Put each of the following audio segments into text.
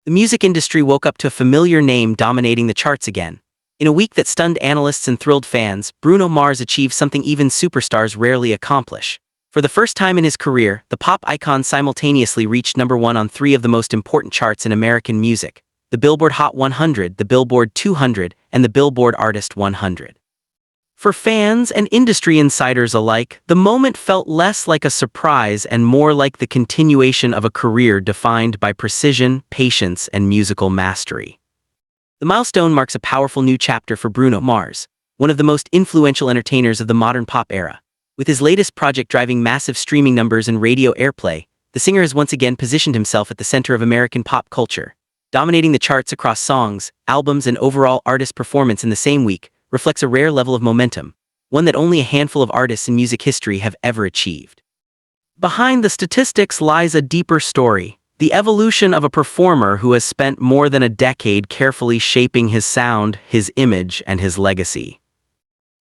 The music industry woke up to a familiar name dominating the charts again. In a week that stunned analysts and thrilled fans, Bruno Mars achieved something even superstars rarely accomplish. For the first time in his career, the pop icon simultaneously reached #1 on 3 of the most important charts in American music: the Billboard Hot 100, the Billboard 200, and the Billboard Artist 100. For fans and industry insiders alike, the moment felt less like a surprise and more like the continuation of a career defined by precision, patience, and musical mastery. The milestone marks a powerful new chapter for Bruno Mars, one of the most influential entertainers of the modern pop era. With his latest project driving massive streaming numbers and radio airplay, the singer has once again positioned himself at the center of American pop culture. Dominating the charts across songs, albums, and overall artist performance in the same week reflects a rare level of momentum, one that only a handful of artists in music history have ever achieved. Behind the statistics lies a deeper story: the evolution of a performer who has spent more than a decade carefully shaping his sound, his image, and his legacy.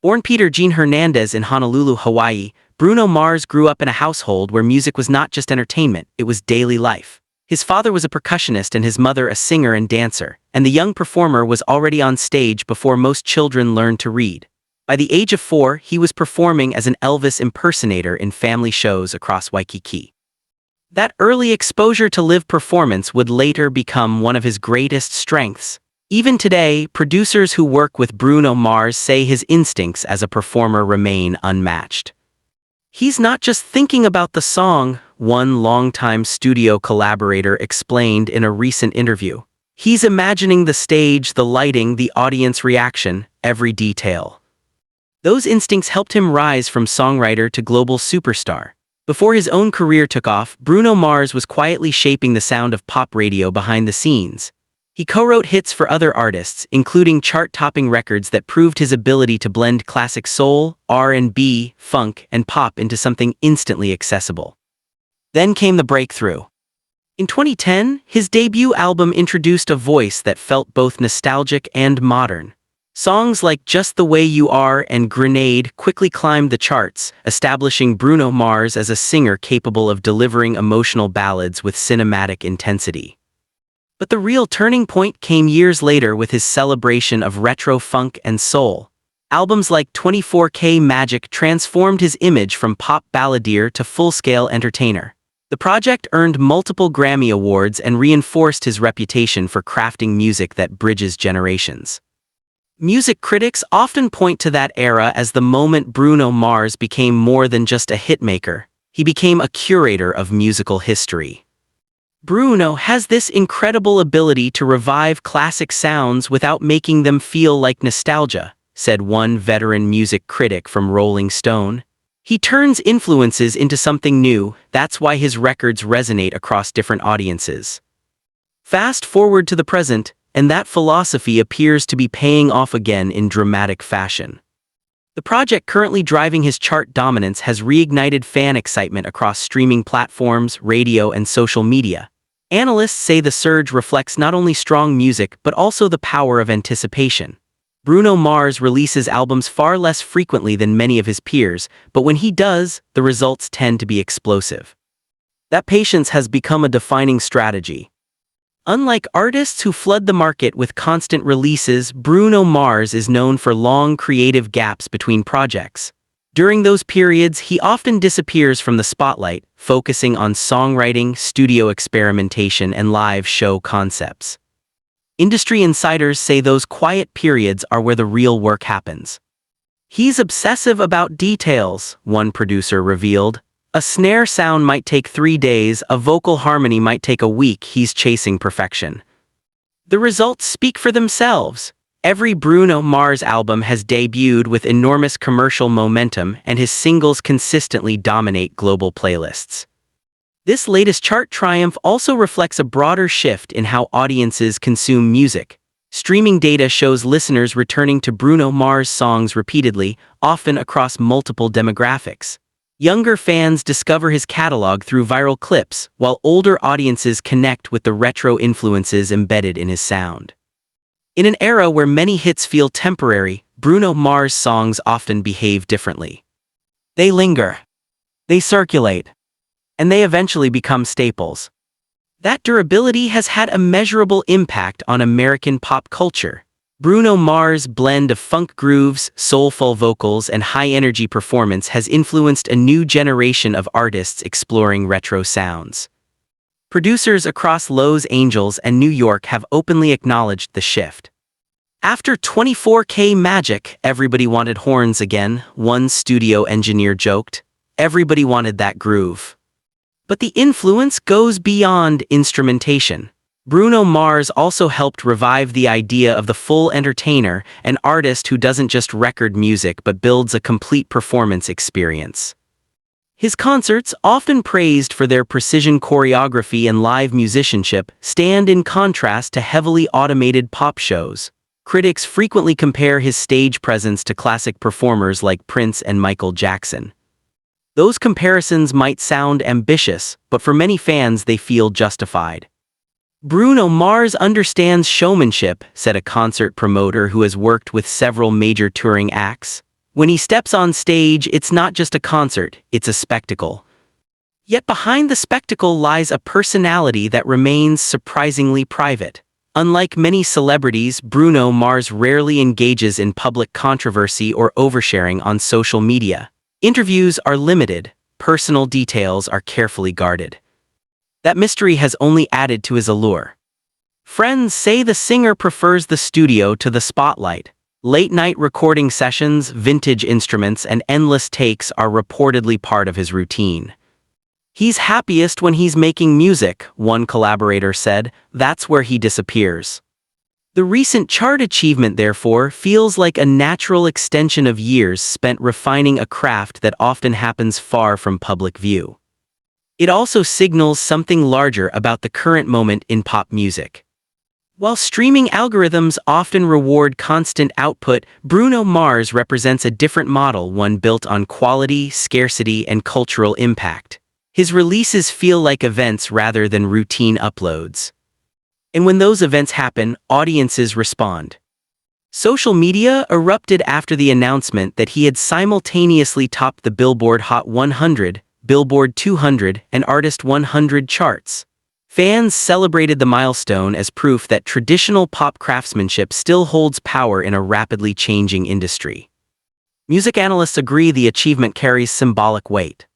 Born Peter Gene Hernandez in Honolulu, Hawaii, Bruno Mars grew up in a household where music was not just entertainment, it was daily life. His father was a percussionist and his mother a singer and dancer, and the young performer was already on stage before most children learned to read. By the age of 4, he was performing as an Elvis impersonator in family shows across Waikiki. That early exposure to live performance would later become one of his greatest strengths. Even today, producers who work with Bruno Mars say his instincts as a performer remain unmatched. He's not just thinking about the song, one longtime studio collaborator explained in a recent interview. He's imagining the stage, the lighting, the audience reaction, every detail. Those instincts helped him rise from songwriter to global superstar. Before his own career took off, Bruno Mars was quietly shaping the sound of pop radio behind the scenes. He co-wrote hits for other artists, including chart-topping records that proved his ability to blend classic soul, R&B, funk, and pop into something instantly accessible. Then came the breakthrough. In 2010, his debut album introduced a voice that felt both nostalgic and modern. Songs like Just the Way You Are and Grenade quickly climbed the charts, establishing Bruno Mars as a singer capable of delivering emotional ballads with cinematic intensity. But the real turning point came years later with his celebration of retro funk and soul. Albums like 24K Magic transformed his image from pop balladeer to full-scale entertainer. The project earned multiple Grammy Awards and reinforced his reputation for crafting music that bridges generations. Music critics often point to that era as the moment Bruno Mars became more than just a hitmaker. He became a curator of musical history. Bruno has this incredible ability to revive classic sounds without making them feel like nostalgia, said one veteran music critic from Rolling Stone. He turns influences into something new, that's why his records resonate across different audiences. Fast forward to the present, and that philosophy appears to be paying off again in dramatic fashion. The project currently driving his chart dominance has reignited fan excitement across streaming platforms, radio, and social media. Analysts say the surge reflects not only strong music but also the power of anticipation. Bruno Mars releases albums far less frequently than many of his peers, but when he does, the results tend to be explosive. That patience has become a defining strategy. Unlike artists who flood the market with constant releases, Bruno Mars is known for long creative gaps between projects. During those periods, he often disappears from the spotlight, focusing on songwriting, studio experimentation, and live show concepts. Industry insiders say those quiet periods are where the real work happens. He's obsessive about details, one producer revealed. A snare sound might take 3 days, a vocal harmony might take a week. He's chasing perfection. The results speak for themselves. Every Bruno Mars album has debuted with enormous commercial momentum, and his singles consistently dominate global playlists. This latest chart triumph also reflects a broader shift in how audiences consume music. Streaming data shows listeners returning to Bruno Mars songs repeatedly, often across multiple demographics. Younger fans discover his catalog through viral clips, while older audiences connect with the retro influences embedded in his sound. In an era where many hits feel temporary, Bruno Mars songs often behave differently. They linger. They circulate. And they eventually become staples. That durability has had a measurable impact on American pop culture. Bruno Mars' blend of funk grooves, soulful vocals, and high-energy performance has influenced a new generation of artists exploring retro sounds. Producers across Los Angeles and New York have openly acknowledged the shift. After 24K Magic, everybody wanted horns again, one studio engineer joked. Everybody wanted that groove. But the influence goes beyond instrumentation. Bruno Mars also helped revive the idea of the full entertainer, an artist who doesn't just record music but builds a complete performance experience. His concerts, often praised for their precision choreography and live musicianship, stand in contrast to heavily automated pop shows. Critics frequently compare his stage presence to classic performers like Prince and Michael Jackson. Those comparisons might sound ambitious, but for many fans they feel justified. Bruno Mars understands showmanship, said a concert promoter who has worked with several major touring acts. When he steps on stage, it's not just a concert, it's a spectacle. Yet behind the spectacle lies a personality that remains surprisingly private. Unlike many celebrities, Bruno Mars rarely engages in public controversy or oversharing on social media. Interviews are limited, personal details are carefully guarded. That mystery has only added to his allure. Friends say the singer prefers the studio to the spotlight. Late-night recording sessions, vintage instruments, and endless takes are reportedly part of his routine. He's happiest when he's making music, one collaborator said. That's where he disappears. The recent chart achievement, therefore, feels like a natural extension of years spent refining a craft that often happens far from public view. It also signals something larger about the current moment in pop music. While streaming algorithms often reward constant output, Bruno Mars represents a different model, one built on quality, scarcity, and cultural impact. His releases feel like events rather than routine uploads. And when those events happen, audiences respond. Social media erupted after the announcement that he had simultaneously topped the Billboard Hot 100, Billboard 200, and Artist 100 charts. Fans celebrated the milestone as proof that traditional pop craftsmanship still holds power in a rapidly changing industry. Music analysts agree the achievement carries symbolic weight.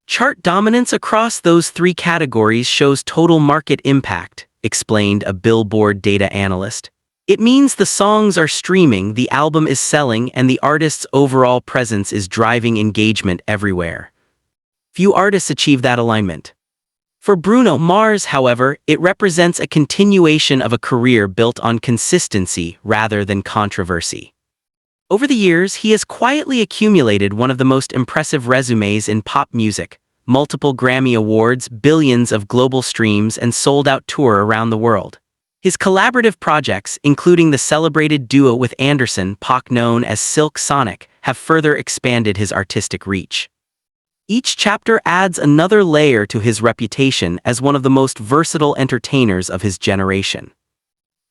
Chart dominance across those three categories shows total market impact, explained a Billboard data analyst. It means the songs are streaming, the album is selling, and the artist's overall presence is driving engagement everywhere. Few artists achieve that alignment. For Bruno Mars, however, it represents a continuation of a career built on consistency rather than controversy. Over the years, he has quietly accumulated one of the most impressive resumes in pop music: multiple Grammy Awards, billions of global streams, and sold-out tour around the world. His collaborative projects, including the celebrated duo with Anderson .Paak known as Silk Sonic, have further expanded his artistic reach. Each chapter adds another layer to his reputation as one of the most versatile entertainers of his generation.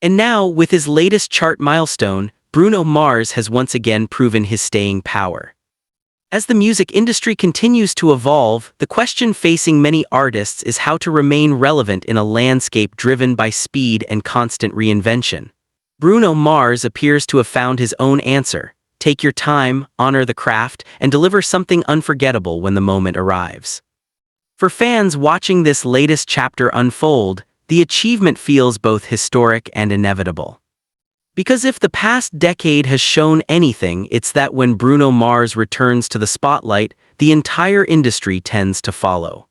And now, with his latest chart milestone, Bruno Mars has once again proven his staying power. As the music industry continues to evolve, the question facing many artists is how to remain relevant in a landscape driven by speed and constant reinvention. Bruno Mars appears to have found his own answer: take your time, honor the craft, and deliver something unforgettable when the moment arrives. For fans watching this latest chapter unfold, the achievement feels both historic and inevitable. Because if the past decade has shown anything, it's that when Bruno Mars returns to the spotlight, the entire industry tends to follow.